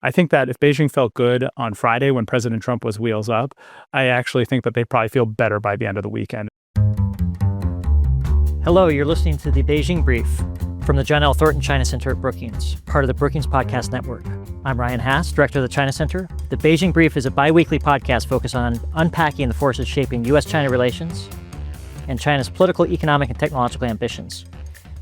I think that if Beijing felt good on Friday when President Trump was wheels up, I actually think that they probably feel better by the end of the weekend. Hello, you're listening to the Beijing Brief from the John L. Thornton China Center at Brookings, part of the Brookings Podcast Network. I'm Ryan Hass, director of the China Center. The Beijing Brief is a bi-weekly podcast focused on unpacking the forces shaping U.S.-China relations and China's political, economic, and technological ambitions.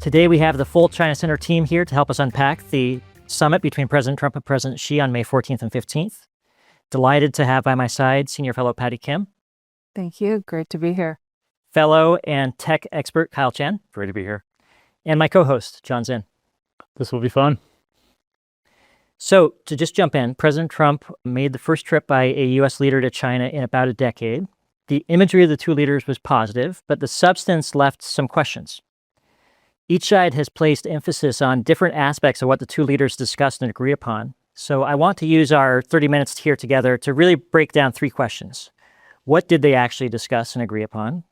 Today, we have the full China Center team here to help us unpack the summit between President Trump and President Xi on May 14th and 15th. Delighted to have by my side Senior Fellow Patty Kim. Thank you. Great to be here. Fellow and tech expert Kyle Chen. Great to be here. And my co-host, Jon Czin. This will be fun. So, to just jump in, President Trump made the first trip by a U.S. leader to China in about a decade. The imagery of the two leaders was positive, but the substance left some questions. Each side has placed emphasis on different aspects of what the two leaders discussed and agree upon. So I want to use our 30 minutes here together to really break down three questions. What did they actually discuss and agree upon?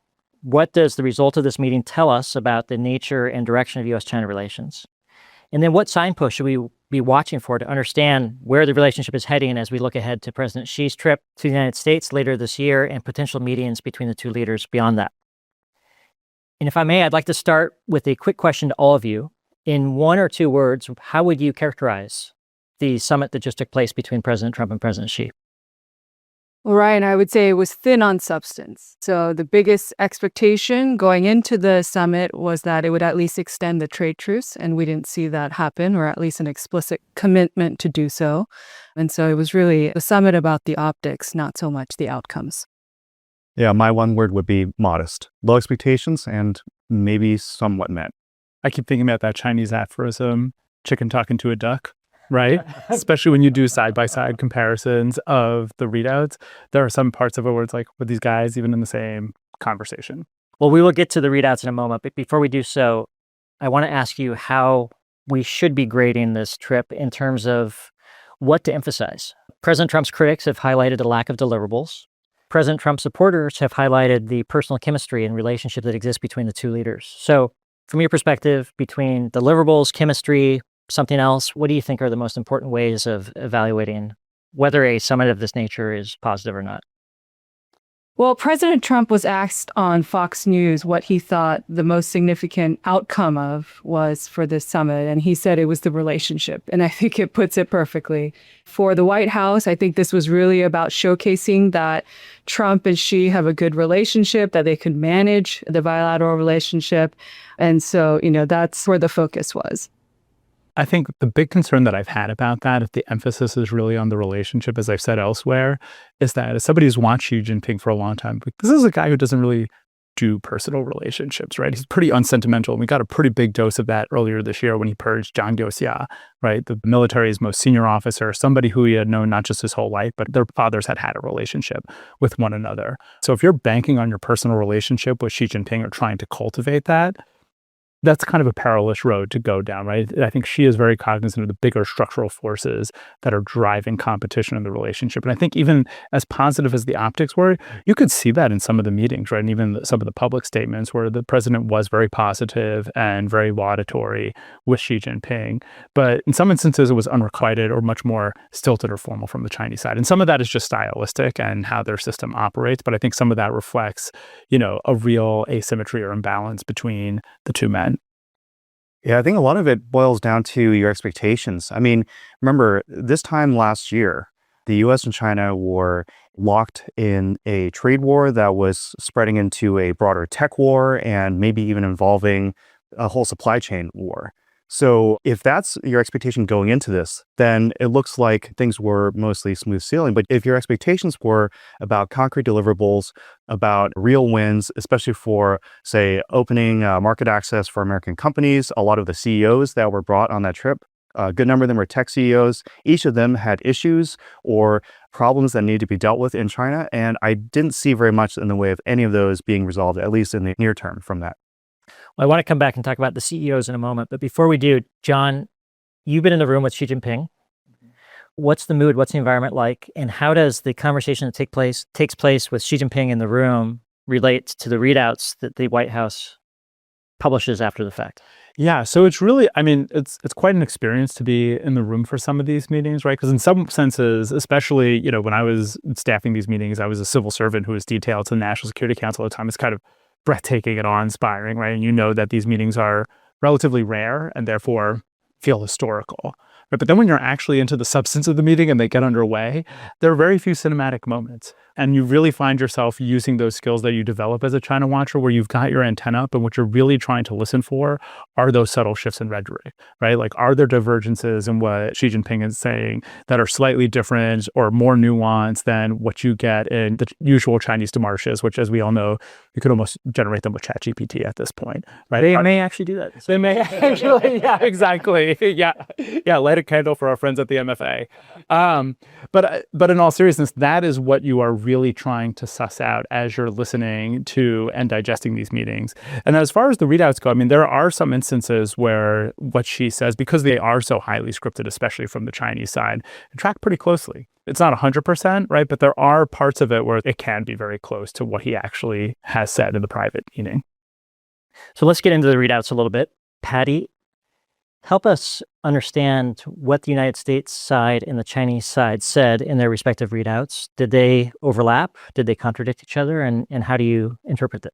What does the result of this meeting tell us about the nature and direction of U.S.-China relations? And then what signposts should we be watching for to understand where the relationship is heading as we look ahead to President Xi's trip to the United States later this year and potential meetings between the two leaders beyond that? And if I may, I'd like to start with a quick question to all of you. In one or two words, how would you characterize the summit that just took place between President Trump and President Xi? Well, Ryan, I would say it was thin on substance. So the biggest expectation going into the summit was that it would at least extend the trade truce, and we didn't see that happen, or at least an explicit commitment to do so. And so it was really a summit about the optics, not so much the outcomes. Yeah, my one word would be modest. Low expectations and maybe somewhat met. I keep thinking about that Chinese aphorism, chicken talking to a duck, right? Especially when you do side-by-side comparisons of the readouts. There are some parts of it where it's like, were these guys even in the same conversation? Well, we will get to the readouts in a moment, but before we do so, I want to ask you how we should be grading this trip in terms of what to emphasize. President Trump's critics have highlighted a lack of deliverables. President Trump's supporters have highlighted the personal chemistry and relationship that exists between the two leaders. So from your perspective, between deliverables, chemistry, something else, what do you think are the most important ways of evaluating whether a summit of this nature is positive or not? Well, President Trump was asked on Fox News what he thought the most significant outcome of was for this summit, and he said it was the relationship. And I think it puts it perfectly. For the White House, I think this was really about showcasing that Trump and Xi have a good relationship, that they could manage the bilateral relationship. And so, that's where the focus was. I think the big concern that I've had about that, if the emphasis is really on the relationship, as I've said elsewhere, is that as somebody who's watched Xi Jinping for a long time, this is a guy who doesn't really do personal relationships, right? He's pretty unsentimental. And we got a pretty big dose of that earlier this year when he purged Zhang Guoxia, right? The military's most senior officer, somebody who he had known not just his whole life, but their fathers had had a relationship with one another. So if you're banking on your personal relationship with Xi Jinping or trying to cultivate that, that's kind of a perilous road to go down, right? I think Xi is very cognizant of the bigger structural forces that are driving competition in the relationship. And I think even as positive as the optics were, you could see that in some of the meetings, right? And even some of the public statements where the president was very positive and very laudatory with Xi Jinping. But in some instances, it was unrequited or much more stilted or formal from the Chinese side. And some of that is just stylistic and how their system operates. But I think some of that reflects, a real asymmetry or imbalance between the two men. Yeah, I think a lot of it boils down to your expectations. I mean, remember, this time last year, the U.S. and China were locked in a trade war that was spreading into a broader tech war and maybe even involving a whole supply chain war. So if that's your expectation going into this, then it looks like things were mostly smooth sailing. But if your expectations were about concrete deliverables, about real wins, especially for, say, opening market access for American companies, a lot of the CEOs that were brought on that trip, a good number of them were tech CEOs. Each of them had issues or problems that needed to be dealt with in China. And I didn't see very much in the way of any of those being resolved, at least in the near term from that. Well, I want to come back and talk about the CEOs in a moment. But before we do, John, you've been in the room with Xi Jinping. What's the mood? What's the environment like? And how does the conversation that takes place with Xi Jinping in the room relate to the readouts that the White House publishes after the fact? Yeah, so it's really, I mean, it's quite an experience to be in the room for some of these meetings, right? Because in some senses, especially, when I was staffing these meetings, I was a civil servant who was detailed to the National Security Council at the time. It's kind of breathtaking and awe-inspiring, right? And you know that these meetings are relatively rare and therefore feel historical. Right? But then when you're actually into the substance of the meeting and they get underway, there are very few cinematic moments. And you really find yourself using those skills that you develop as a China watcher, where you've got your antenna up and what you're really trying to listen for are those subtle shifts in rhetoric, right? Like, are there divergences in what Xi Jinping is saying that are slightly different or more nuanced than what you get in the usual Chinese demarches, which, as we all know, you could almost generate them with ChatGPT at this point, right? They may actually do that. They may actually, yeah, exactly. Yeah, light a candle for our friends at the MFA. But in all seriousness, that is what you are really trying to suss out as you're listening to and digesting these meetings. And as far as the readouts go, I mean, there are some instances where what she says, because they are so highly scripted, especially from the Chinese side, track pretty closely. It's not 100%, right? But there are parts of it where it can be very close to what he actually has said in the private meeting. So let's get into the readouts a little bit. Patty, help us understand what the United States side and the Chinese side said in their respective readouts. Did they overlap? Did they contradict each other? And how do you interpret it?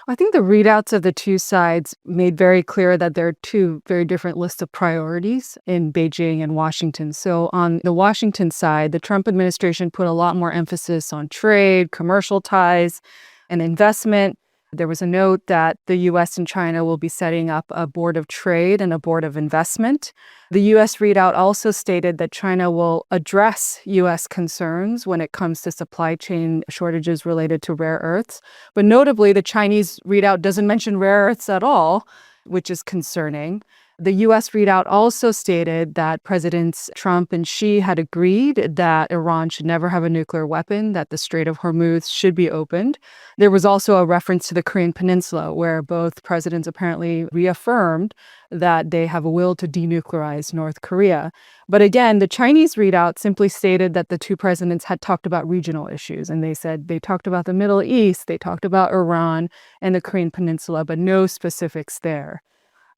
I think the readouts of the two sides made very clear that there are two very different lists of priorities in Beijing and Washington. So on the Washington side, the Trump administration put a lot more emphasis on trade, commercial ties, and investment. There was a note that the U.S. and China will be setting up a board of trade and a board of investment. The U.S. readout also stated that China will address U.S. concerns when it comes to supply chain shortages related to rare earths. But notably, the Chinese readout doesn't mention rare earths at all, which is concerning. The U.S. readout also stated that Presidents Trump and Xi had agreed that Iran should never have a nuclear weapon, that the Strait of Hormuz should be opened. There was also a reference to the Korean Peninsula, where both presidents apparently reaffirmed that they have a will to denuclearize North Korea. But again, the Chinese readout simply stated that the two presidents had talked about regional issues. And they said they talked about the Middle East, they talked about Iran and the Korean Peninsula, but no specifics there.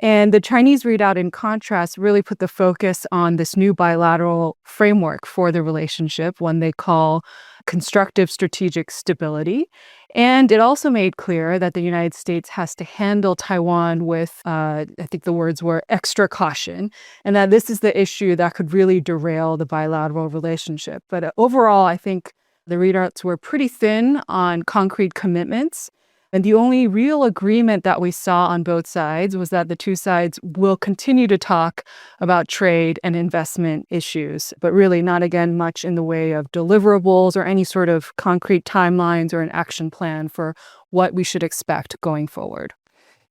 And the Chinese readout, in contrast, really put the focus on this new bilateral framework for the relationship, one they call constructive strategic stability. And it also made clear that the United States has to handle Taiwan with, I think the words were extra caution, and that this is the issue that could really derail the bilateral relationship. But overall, I think the readouts were pretty thin on concrete commitments. And the only real agreement that we saw on both sides was that the two sides will continue to talk about trade and investment issues, but really not, again, much in the way of deliverables or any sort of concrete timelines or an action plan for what we should expect going forward.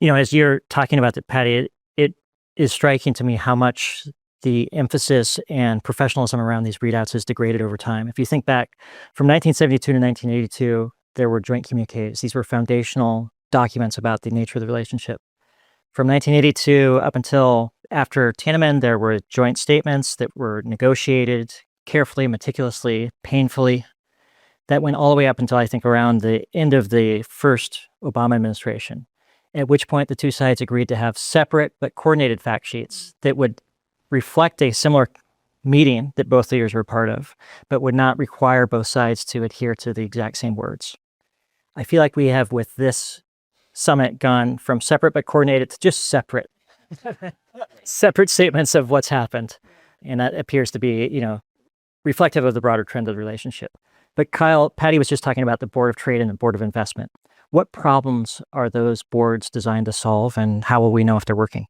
As you're talking about it, Patty, it is striking to me how much the emphasis and professionalism around these readouts has degraded over time. If you think back from 1972 to 1982, there were joint communiques. These were foundational documents about the nature of the relationship. From 1982 up until after Tiananmen, there were joint statements that were negotiated carefully, meticulously, painfully. That went all the way up until, I think, around the end of the first Obama administration, at which point the two sides agreed to have separate but coordinated fact sheets that would reflect a similar meeting that both leaders were part of, but would not require both sides to adhere to the exact same words. I feel like we have, with this summit, gone from separate but coordinated to just separate statements of what's happened. And that appears to be, reflective of the broader trend of the relationship. But Kyle, Patty was just talking about the Board of Trade and the Board of Investment. What problems are those boards designed to solve, and how will we know if they're working?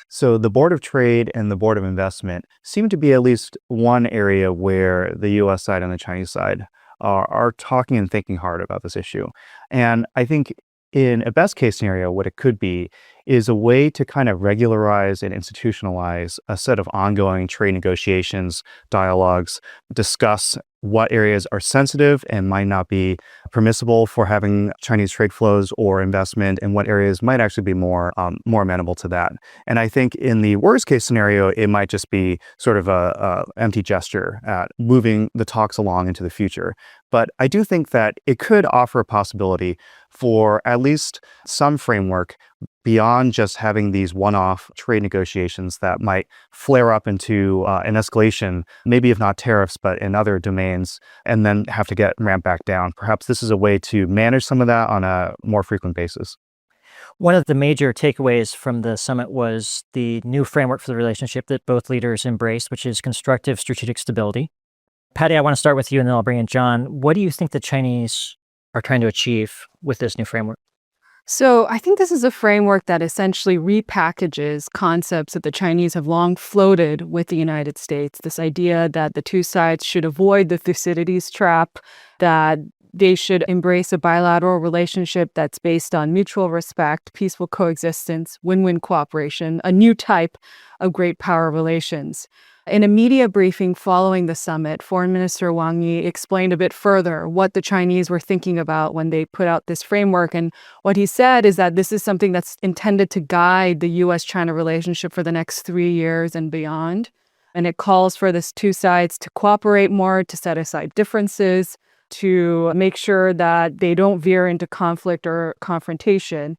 So the Board of Trade and the Board of Investment seem to be at least one area where the U.S. side and the Chinese side are talking and thinking hard about this issue. And I think in a best case scenario, what it could be is a way to kind of regularize and institutionalize a set of ongoing trade negotiations, dialogues, discuss what areas are sensitive and might not be permissible for having Chinese trade flows or investment, and what areas might actually be more amenable to that. And I think in the worst case scenario, it might just be sort of a empty gesture at moving the talks along into the future. But I do think that it could offer a possibility for at least some framework beyond just having these one-off trade negotiations that might flare up into an escalation, maybe if not tariffs, but in other domains, and then have to get ramped back down. Perhaps this is a way to manage some of that on a more frequent basis. One of the major takeaways from the summit was the new framework for the relationship that both leaders embraced, which is constructive strategic stability. Patty, I want to start with you, and then I'll bring in Jon. What do you think the Chinese are trying to achieve with this new framework? So I think this is a framework that essentially repackages concepts that the Chinese have long floated with the United States. This idea that the two sides should avoid the Thucydides trap, that they should embrace a bilateral relationship that's based on mutual respect, peaceful coexistence, win-win cooperation, a new type of great power relations. In a media briefing following the summit, Foreign Minister Wang Yi explained a bit further what the Chinese were thinking about when they put out this framework. And what he said is that this is something that's intended to guide the U.S.-China relationship for the next 3 years and beyond. And it calls for these two sides to cooperate more, to set aside differences, to make sure that they don't veer into conflict or confrontation.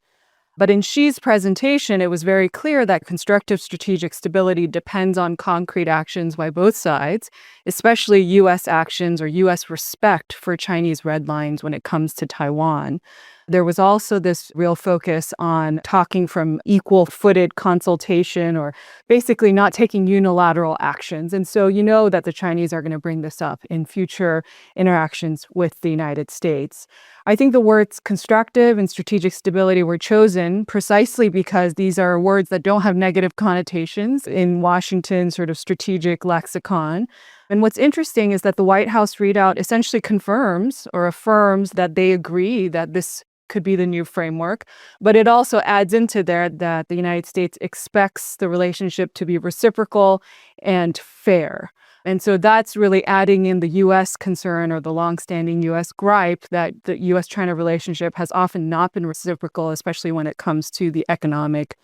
But in Xi's presentation, it was very clear that constructive strategic stability depends on concrete actions by both sides, especially U.S. actions or U.S. respect for Chinese red lines when it comes to Taiwan. There was also this real focus on talking from equal-footed consultation, or basically not taking unilateral actions. And so you know that the Chinese are going to bring this up in future interactions with the United States. I think the words constructive and strategic stability were chosen precisely because these are words that don't have negative connotations in Washington's sort of strategic lexicon. And what's interesting is that the White House readout essentially confirms or affirms that they agree that this could be the new framework, but it also adds into there that the United States expects the relationship to be reciprocal and fair. And so that's really adding in the U.S. concern or the longstanding U.S. gripe that the U.S.-China relationship has often not been reciprocal, especially when it comes to the economic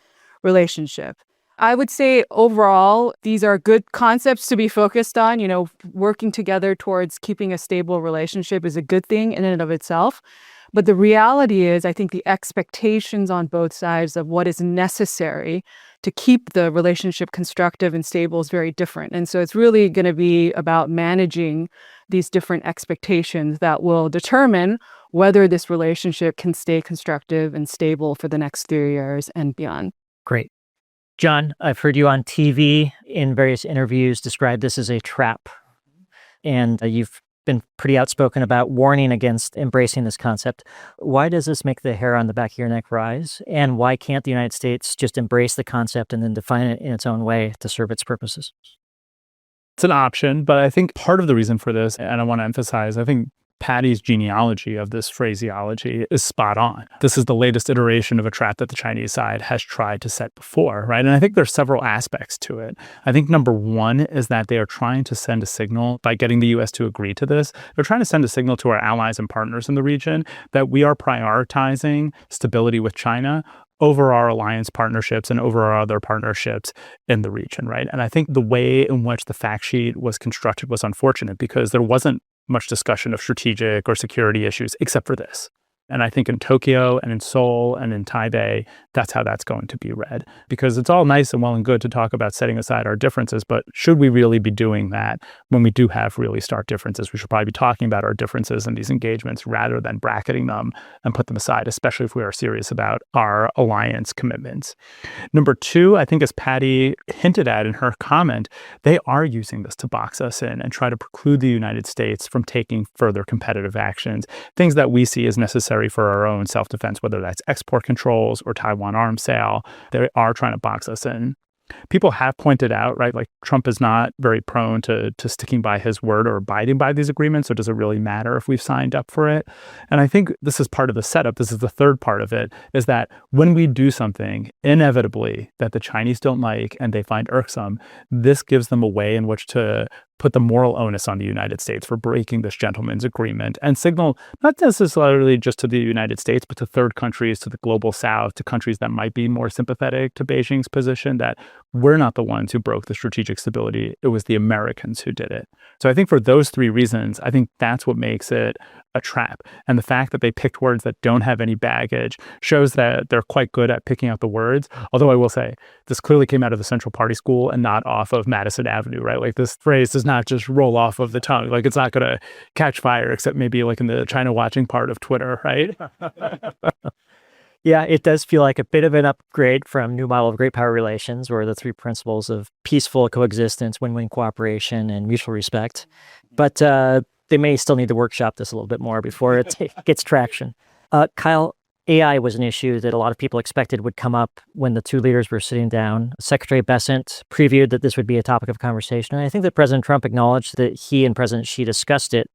relationship. I would say overall, these are good concepts to be focused on. You know, working together towards keeping a stable relationship is a good thing in and of itself. But the reality is, I think the expectations on both sides of what is necessary to keep the relationship constructive and stable is very different. And so it's really going to be about managing these different expectations that will determine whether this relationship can stay constructive and stable for the next 3 years and beyond. Great. Jon, I've heard you on TV in various interviews describe this as a trap. And you've been pretty outspoken about warning against embracing this concept. Why does this make the hair on the back of your neck rise? And why can't the United States just embrace the concept and then define it in its own way to serve its purposes? It's an option, but I think part of the reason for this, and I want to emphasize, I think Patty's genealogy of this phraseology is spot on. This is the latest iteration of a trap that the Chinese side has tried to set before, right? And I think there's several aspects to it. I think number one is that they are trying to send a signal by getting the U.S. to agree to this. They're trying to send a signal to our allies and partners in the region that we are prioritizing stability with China over our alliance partnerships and over our other partnerships in the region, right? And I think the way in which the fact sheet was constructed was unfortunate because there wasn't much discussion of strategic or security issues except for this. And I think in Tokyo and in Seoul and in Taipei, that's how that's going to be read. Because it's all nice and well and good to talk about setting aside our differences, but should we really be doing that when we do have really stark differences? We should probably be talking about our differences in these engagements rather than bracketing them and put them aside, especially if we are serious about our alliance commitments. Number two, I think as Patty hinted at in her comment, they are using this to box us in and try to preclude the United States from taking further competitive actions, things that we see as necessary for our own self-defense, whether that's export controls or Taiwan arms sale. They are trying to box us in. People have pointed out, right, like Trump is not very prone to sticking by his word or abiding by these agreements. So does it really matter if we've signed up for it? And I think this is part of the setup. This is the third part of it, is that when we do something inevitably that the Chinese don't like and they find irksome, this gives them a way in which to put the moral onus on the United States for breaking this gentleman's agreement and signal not necessarily just to the United States, but to third countries, to the global south, to countries that might be more sympathetic to Beijing's position, that we're not the ones who broke the strategic stability. It was the Americans who did it. So I think for those three reasons, I think that's what makes it a trap. And the fact that they picked words that don't have any baggage shows that they're quite good at picking out the words. Although I will say, this clearly came out of the Central Party School and not off of Madison Avenue, right? Like this phrase does not just roll off of the tongue. Like it's not going to catch fire, except maybe like in the China watching part of Twitter, right? Yeah, it does feel like a bit of an upgrade from New Model of Great Power Relations, or the three principles of peaceful coexistence, win-win cooperation, and mutual respect. But they may still need to workshop this a little bit more before it gets traction. Kyle, AI was an issue that a lot of people expected would come up when the two leaders were sitting down. Secretary Bessent previewed that this would be a topic of conversation, and I think that President Trump acknowledged that he and President Xi discussed it.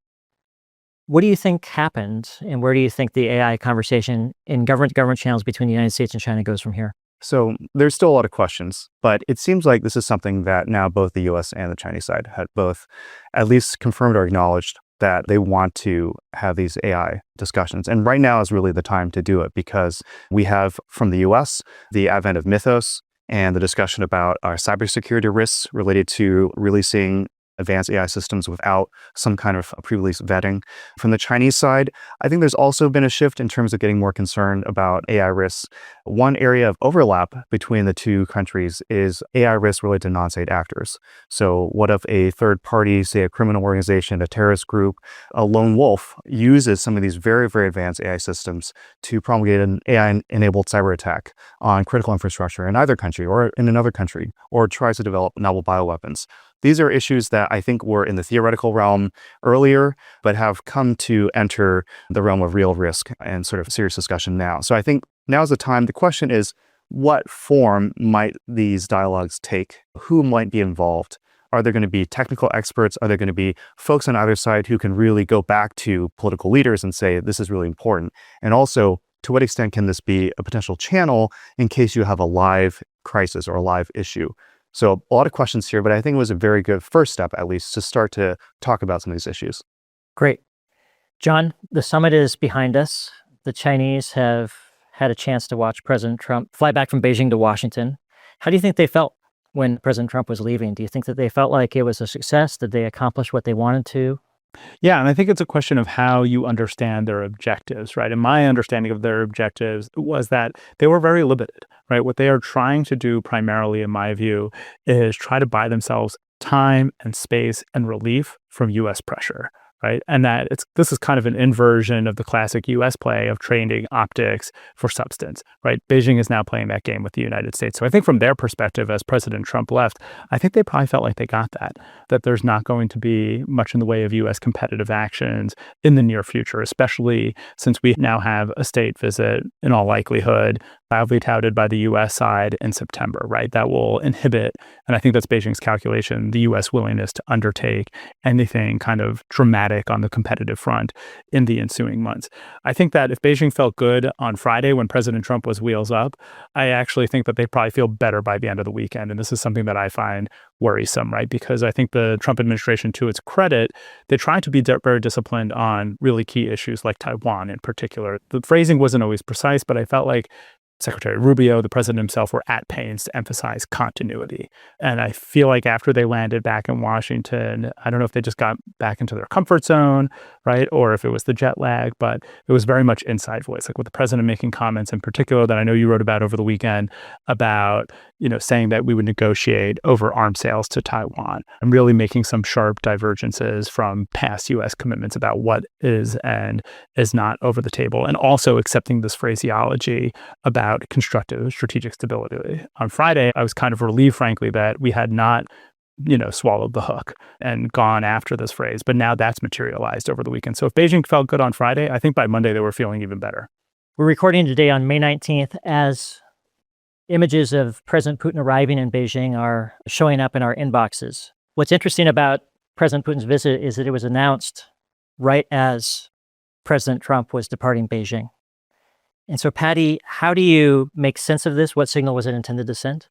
What do you think happened, and where do you think the AI conversation in government channels between the United States and China goes from here? So there's still a lot of questions, but it seems like this is something that now both the US and the Chinese side had both at least confirmed or acknowledged that they want to have these AI discussions. And right now is really the time to do it, because we have from the US the advent of Mythos and the discussion about our cybersecurity risks related to releasing advanced AI systems without some kind of pre-release vetting. From the Chinese side, I think there's also been a shift in terms of getting more concerned about AI risks. One area of overlap between the two countries is AI risks related to non-state actors. So what if a third party, say a criminal organization, a terrorist group, a lone wolf, uses some of these very, very advanced AI systems to promulgate an AI-enabled cyber attack on critical infrastructure in either country or in another country, or tries to develop novel bioweapons? These are issues that I think were in the theoretical realm earlier, but have come to enter the realm of real risk and sort of serious discussion now. So I think now is the time. The question is, what form might these dialogues take? Who might be involved? Are there going to be technical experts? Are there going to be folks on either side who can really go back to political leaders and say, this is really important? And also, to what extent can this be a potential channel in case you have a live crisis or a live issue? So a lot of questions here, but I think it was a very good first step, at least, to start to talk about some of these issues. Great. John, the summit is behind us. The Chinese have had a chance to watch President Trump fly back from Beijing to Washington. How do you think they felt when President Trump was leaving? Do you think that they felt like it was a success? Did they accomplish what they wanted to? Yeah, and I think it's a question of how you understand their objectives, right? And my understanding of their objectives was that they were very limited, right? What they are trying to do primarily, in my view, is try to buy themselves time and space and relief from U.S. pressure, right? And that this is kind of an inversion of the classic U.S. play of trading optics for substance, right? Beijing is now playing that game with the United States. So I think from their perspective, as President Trump left, I think they probably felt like they got that there's not going to be much in the way of U.S. competitive actions in the near future, especially since we now have a state visit, in all likelihood, loudly touted by the U.S. side in September, right? That will inhibit, and I think that's Beijing's calculation, the U.S. willingness to undertake anything kind of dramatic on the competitive front in the ensuing months. I think that if Beijing felt good on Friday when President Trump was wheels up, I actually think that they probably feel better by the end of the weekend. And this is something that I find worrisome, right? Because I think the Trump administration, to its credit, they tried to be very disciplined on really key issues like Taiwan in particular. The phrasing wasn't always precise, but I felt like Secretary Rubio, the president himself, were at pains to emphasize continuity. And I feel like after they landed back in Washington, I don't know if they just got back into their comfort zone, right? Or if it was the jet lag, but it was very much inside voice, like with the president making comments in particular that I know you wrote about over the weekend about, saying that we would negotiate over arms sales to Taiwan and really making some sharp divergences from past U.S. commitments about what is and is not over the table. And also accepting this phraseology about constructive strategic stability. On Friday, I was kind of relieved, frankly, that we had not, swallowed the hook and gone after this phrase. But now that's materialized over the weekend. So if Beijing felt good on Friday, I think by Monday they were feeling even better. We're recording today on May 19th as images of President Putin arriving in Beijing are showing up in our inboxes. What's interesting about President Putin's visit is that it was announced right as President Trump was departing Beijing. And so, Patty, how do you make sense of this? What signal was it intended to send?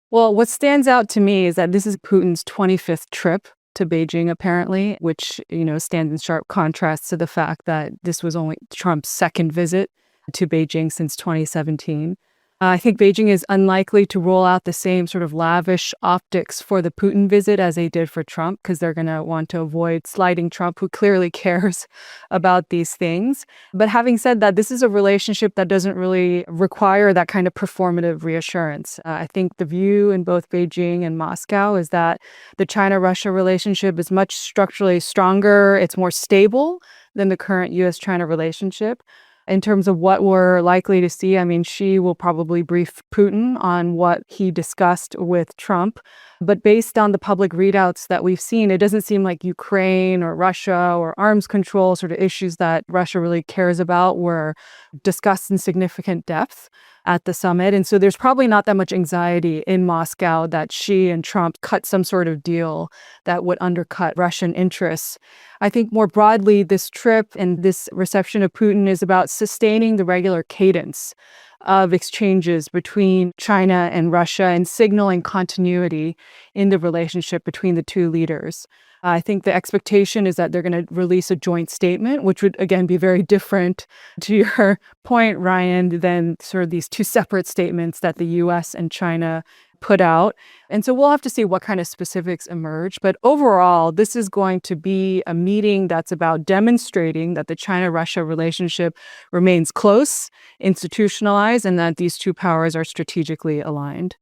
Well, what stands out to me is that this is Putin's 25th trip to Beijing, apparently, which, stands in sharp contrast to the fact that this was only Trump's second visit to Beijing since 2017. I think Beijing is unlikely to roll out the same sort of lavish optics for the Putin visit as they did for Trump, because they're going to want to avoid slighting Trump, who clearly cares about these things. But having said that, this is a relationship that doesn't really require that kind of performative reassurance. I think the view in both Beijing and Moscow is that the China-Russia relationship is much structurally stronger. It's more stable than the current U.S.-China relationship. In terms of what we're likely to see, Xi will probably brief Putin on what he discussed with Trump. But based on the public readouts that we've seen, it doesn't seem like Ukraine or Russia or arms control sort of issues that Russia really cares about were discussed in significant depth at the summit. And so there's probably not that much anxiety in Moscow that Xi and Trump cut some sort of deal that would undercut Russian interests. I think more broadly, this trip and this reception of Putin is about sustaining the regular cadence of exchanges between China and Russia and signaling continuity in the relationship between the two leaders. I think the expectation is that they're going to release a joint statement, which would, again, be very different, to your point, Ryan, than sort of these two separate statements that the U.S. and China put out. And so we'll have to see what kind of specifics emerge. But overall, this is going to be a meeting that's about demonstrating that the China-Russia relationship remains close, institutionalized, and that these two powers are strategically aligned.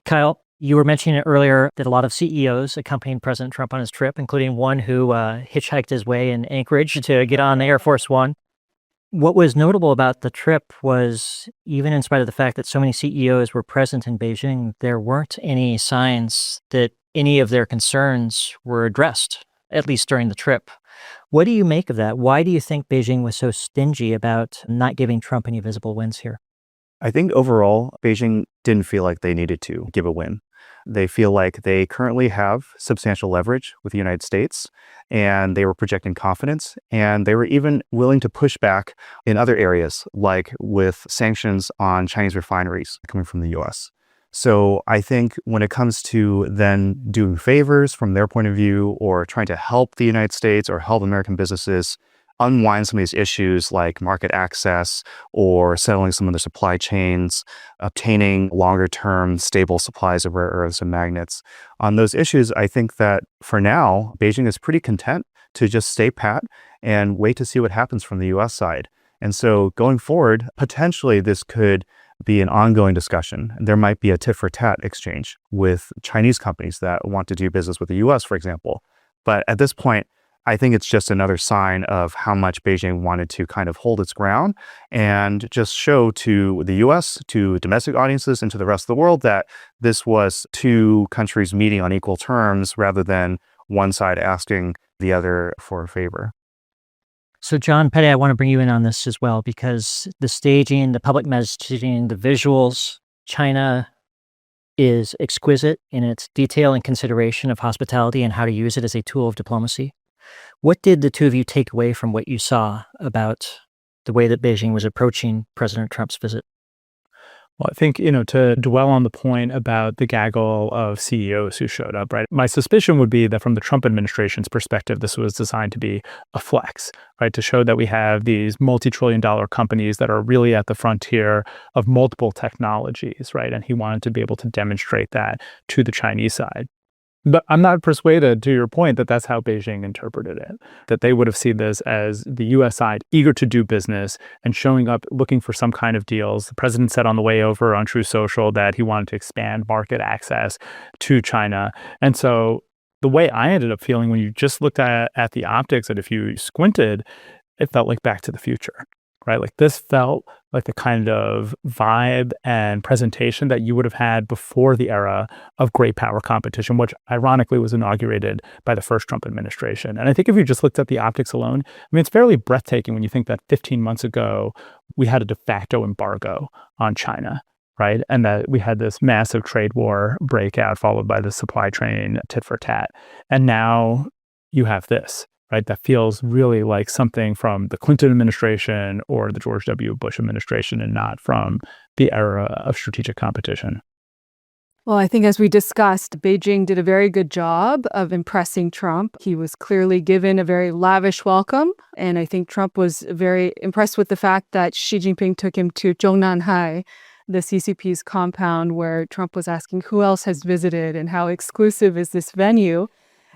Kyle, you were mentioning earlier that a lot of CEOs accompanied President Trump on his trip, including one who hitchhiked his way in Anchorage to get on Air Force One. What was notable about the trip was, even in spite of the fact that so many CEOs were present in Beijing, there weren't any signs that any of their concerns were addressed, at least during the trip. What do you make of that? Why do you think Beijing was so stingy about not giving Trump any visible wins here? I think overall, Beijing didn't feel like they needed to give a win. They feel like they currently have substantial leverage with the United States, and they were projecting confidence, and they were even willing to push back in other areas, like with sanctions on Chinese refineries coming from the U.S. So I think when it comes to then doing favors from their point of view, or trying to help the United States or help American businesses unwind some of these issues like market access or settling some of the supply chains, obtaining longer-term stable supplies of rare earths and magnets. On those issues, I think that for now, Beijing is pretty content to just stay pat and wait to see what happens from the U.S. side. And so going forward, potentially this could be an ongoing discussion. There might be a tit-for-tat exchange with Chinese companies that want to do business with the U.S., for example. But at this point, I think it's just another sign of how much Beijing wanted to kind of hold its ground and just show to the US, to domestic audiences, and to the rest of the world that this was two countries meeting on equal terms rather than one side asking the other for a favor. So, John, Petty, I want to bring you in on this as well, because the staging, the public messaging, the visuals, China is exquisite in its detail and consideration of hospitality and how to use it as a tool of diplomacy. What did the two of you take away from what you saw about the way that Beijing was approaching President Trump's visit? Well, I think, to dwell on the point about the gaggle of CEOs who showed up, right? My suspicion would be that from the Trump administration's perspective, this was designed to be a flex, right? To show that we have these multi-trillion-dollar companies that are really at the frontier of multiple technologies, right? And he wanted to be able to demonstrate that to the Chinese side. But I'm not persuaded, to your point, that that's how Beijing interpreted it, that they would have seen this as the U.S. side eager to do business and showing up looking for some kind of deals. The president said on the way over on True Social that he wanted to expand market access to China. And so the way I ended up feeling when you just looked at the optics, and if you squinted, it felt like Back to the Future, right? Like this felt like the kind of vibe and presentation that you would have had before the era of great power competition, which ironically was inaugurated by the first Trump administration. And I think if you just looked at the optics alone, it's fairly breathtaking when you think that 15 months ago, we had a de facto embargo on China, right? And that we had this massive trade war breakout followed by the supply chain tit for tat. And now you have this, right? That feels really like something from the Clinton administration or the George W. Bush administration and not from the era of strategic competition. Well, I think as we discussed, Beijing did a very good job of impressing Trump. He was clearly given a very lavish welcome. And I think Trump was very impressed with the fact that Xi Jinping took him to Zhongnanhai, the CCP's compound, where Trump was asking who else has visited and how exclusive is this venue.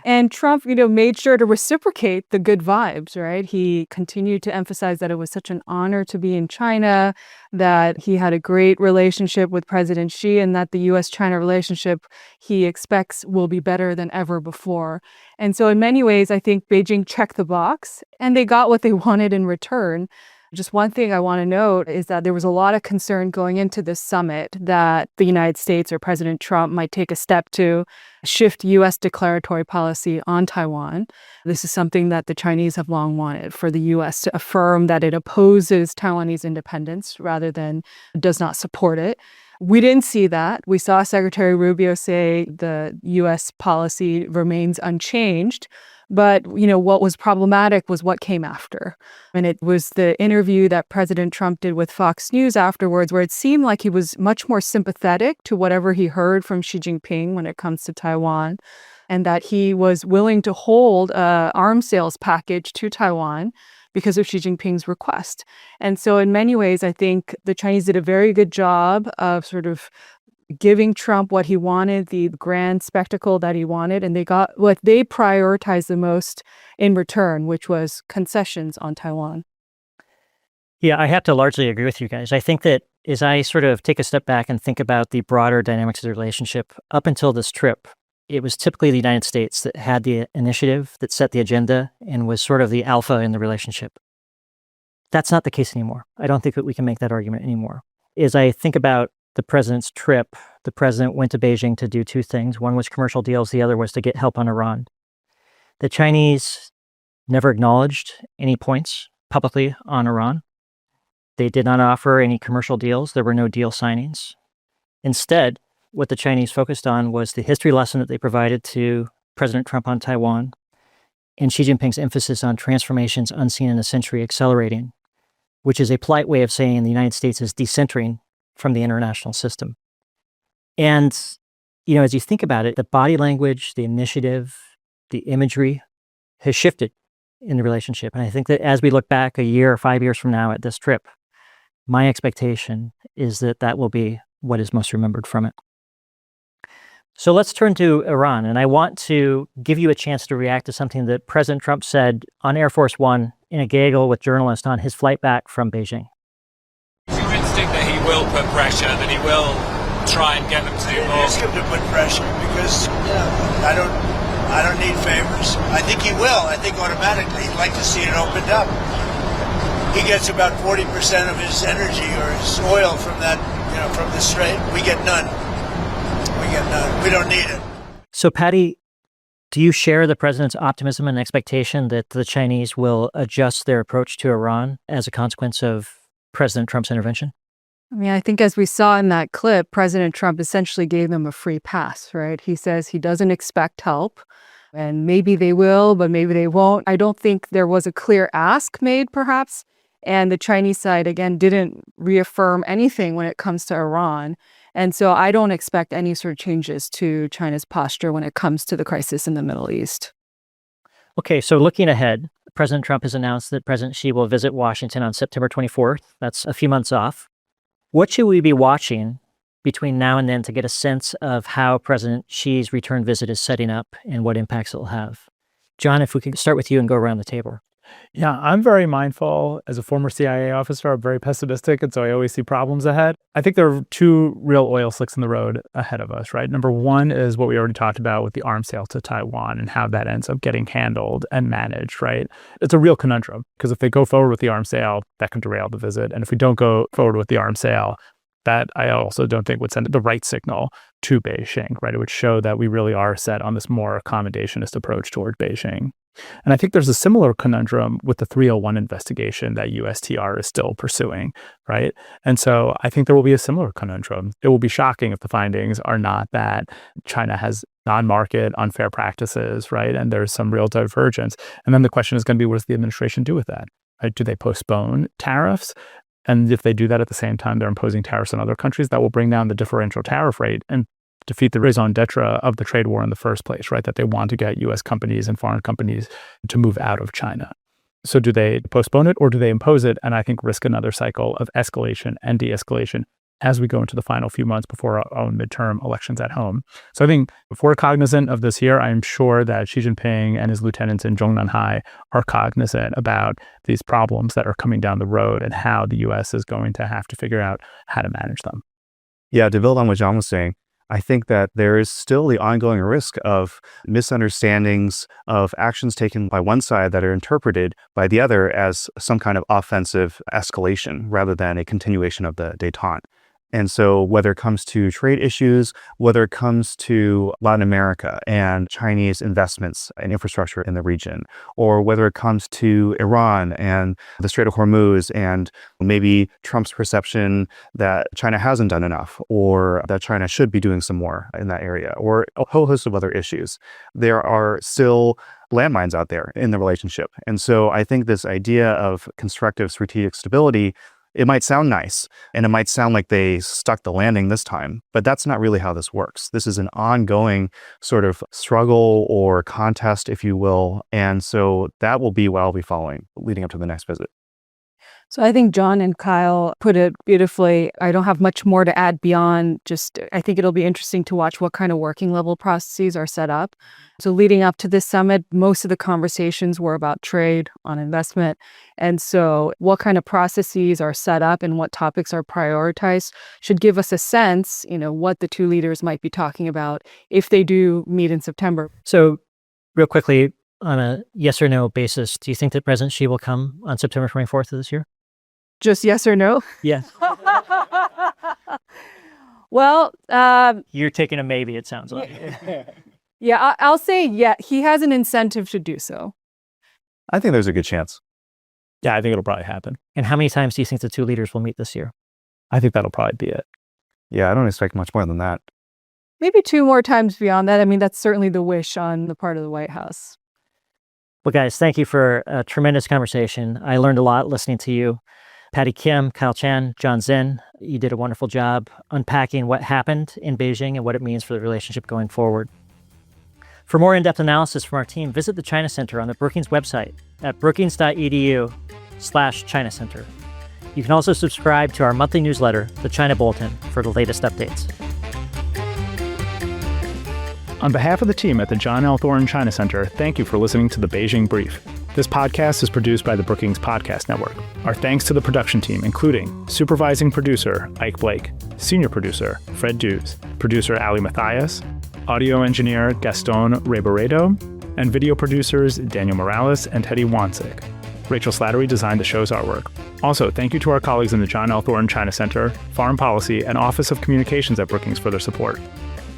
And Trump, made sure to reciprocate the good vibes, right? He continued to emphasize that it was such an honor to be in China, that he had a great relationship with President Xi, and that the U.S.-China relationship he expects will be better than ever before. And so in many ways, I think Beijing checked the box, and they got what they wanted in return. Just one thing I want to note is that there was a lot of concern going into this summit that the United States or President Trump might take a step to shift U.S. declaratory policy on Taiwan. This is something that the Chinese have long wanted, for the U.S. to affirm that it opposes Taiwanese independence rather than does not support it. We didn't see that. We saw Secretary Rubio say the U.S. policy remains unchanged. But, what was problematic was what came after. And it was the interview that President Trump did with Fox News afterwards, where it seemed like he was much more sympathetic to whatever he heard from Xi Jinping when it comes to Taiwan, and that he was willing to hold an arms sales package to Taiwan because of Xi Jinping's request. And so in many ways, I think the Chinese did a very good job of sort of giving Trump what he wanted, the grand spectacle that he wanted, and they got what they prioritized the most in return, which was concessions on Taiwan. Yeah, I have to largely agree with you guys. I think that as I sort of take a step back and think about the broader dynamics of the relationship, up until this trip, it was typically the United States that had the initiative, that set the agenda, and was sort of the alpha in the relationship. That's not the case anymore. I don't think that we can make that argument anymore. As I think about the president's trip, the president went to Beijing to do two things. One was commercial deals. The other was to get help on Iran. The Chinese never acknowledged any points publicly on Iran. They did not offer any commercial deals. There were no deal signings. Instead, what the Chinese focused on was the history lesson that they provided to President Trump on Taiwan, and Xi Jinping's emphasis on transformations unseen in a century accelerating, which is a polite way of saying the United States is decentering from the international system. And, as you think about it, the body language, the initiative, the imagery has shifted in the relationship. And I think that as we look back a year or 5 years from now at this trip, my expectation is that that will be what is most remembered from it. So let's turn to Iran. And I want to give you a chance to react to something that President Trump said on Air Force One in a gaggle with journalists on his flight back from Beijing. Your instinct that he will put pressure, that he will try and get them to do more? Ask him to put pressure because I don't need favors. I think he will. I think automatically he'd like to see it opened up. He gets about 40% of his energy or his oil from that, from the strait. We get none. We don't need it. So, Patty, do you share the president's optimism and expectation that the Chinese will adjust their approach to Iran as a consequence of President Trump's intervention? I think as we saw in that clip, President Trump essentially gave them a free pass, right? He says he doesn't expect help, and maybe they will, but maybe they won't. I don't think there was a clear ask made, perhaps. And the Chinese side, again, didn't reaffirm anything when it comes to Iran. And so I don't expect any sort of changes to China's posture when it comes to the crisis in the Middle East. Okay, so looking ahead, President Trump has announced that President Xi will visit Washington on September 24th. That's a few months off. What should we be watching between now and then to get a sense of how President Xi's return visit is setting up and what impacts it will have? Jon, if we could start with you and go around the table. Yeah, I'm very mindful. As a former CIA officer, I'm very pessimistic, and so I always see problems ahead. I think there are two real oil slicks in the road ahead of us, right? Number one is what we already talked about with the arms sale to Taiwan and how that ends up getting handled and managed, right? It's a real conundrum, because if they go forward with the arms sale, that can derail the visit. And if we don't go forward with the arms sale, that I also don't think would send the right signal to Beijing, right? It would show that we really are set on this more accommodationist approach toward Beijing. And I think there's a similar conundrum with the 301 investigation that USTR is still pursuing, right? And so I think there will be a similar conundrum. It will be shocking if the findings are not that China has non-market, unfair practices, right? And there's some real divergence. And then the question is going to be, what does the administration do with that? Right? Do they postpone tariffs? And if they do that at the same time they're imposing tariffs on other countries, that will bring down the differential tariff rate and defeat the raison d'etre of the trade war in the first place, right? That they want to get U.S. companies and foreign companies to move out of China. So do they postpone it or do they impose it? And I think risk another cycle of escalation and de-escalation as we go into the final few months before our own midterm elections at home. So I think if we're cognizant of this here, I'm sure that Xi Jinping and his lieutenants in Zhongnanhai are cognizant about these problems that are coming down the road and how the U.S. is going to have to figure out how to manage them. Yeah, to build on what Jon was saying, I think that there is still the ongoing risk of misunderstandings of actions taken by one side that are interpreted by the other as some kind of offensive escalation rather than a continuation of the détente. And so whether it comes to trade issues, whether it comes to Latin America and Chinese investments and infrastructure in the region, or whether it comes to Iran and the Strait of Hormuz and maybe Trump's perception that China hasn't done enough or that China should be doing some more in that area, or a whole host of other issues, there are still landmines out there in the relationship. And so I think this idea of constructive strategic stability, it might sound nice and it might sound like they stuck the landing this time, but that's not really how this works. This is an ongoing sort of struggle or contest, if you will. And so that will be what I'll be following leading up to the next visit. So I think Jon and Kyle put it beautifully. I don't have much more to add beyond just, I think it'll be interesting to watch what kind of working level processes are set up. So leading up to this summit, most of the conversations were about trade, on investment. And so what kind of processes are set up and what topics are prioritized should give us a sense, what the two leaders might be talking about if they do meet in September. So real quickly, on a yes or no basis, do you think that President Xi will come on September 24th of this year? Just yes or no? Yes. Well, You're taking a maybe, it sounds like. yeah, I'll say yeah. He has an incentive to do so. I think there's a good chance. Yeah, I think it'll probably happen. And how many times do you think the two leaders will meet this year? I think that'll probably be it. Yeah, I don't expect much more than that. Maybe 2 more times beyond that. I mean, that's certainly the wish on the part of the White House. Well, guys, thank you for a tremendous conversation. I learned a lot listening to you. Patty Kim, Kyle Chan, Jon Czin, you did a wonderful job unpacking what happened in Beijing and what it means for the relationship going forward. For more in-depth analysis from our team, visit the China Center on the Brookings website at brookings.edu/China Center. You can also subscribe to our monthly newsletter, The China Bulletin, for the latest updates. On behalf of the team at the John L. Thorne China Center, thank you for listening to the Beijing Brief. This podcast is produced by the Brookings Podcast Network. Our thanks to the production team, including supervising producer Ike Blake, senior producer Fred Dews, producer Ali Mathias, audio engineer Gaston Reboredo, and video producers Daniel Morales and Teddy Wansik. Rachel Slattery designed the show's artwork. Also, thank you to our colleagues in the John L. Thorne China Center, Foreign Policy, and Office of Communications at Brookings for their support.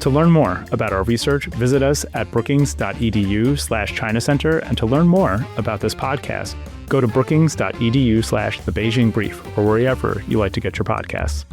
To learn more about our research, visit us at brookings.edu/China Center. And to learn more about this podcast, go to brookings.edu/The Beijing Brief or wherever you like to get your podcasts.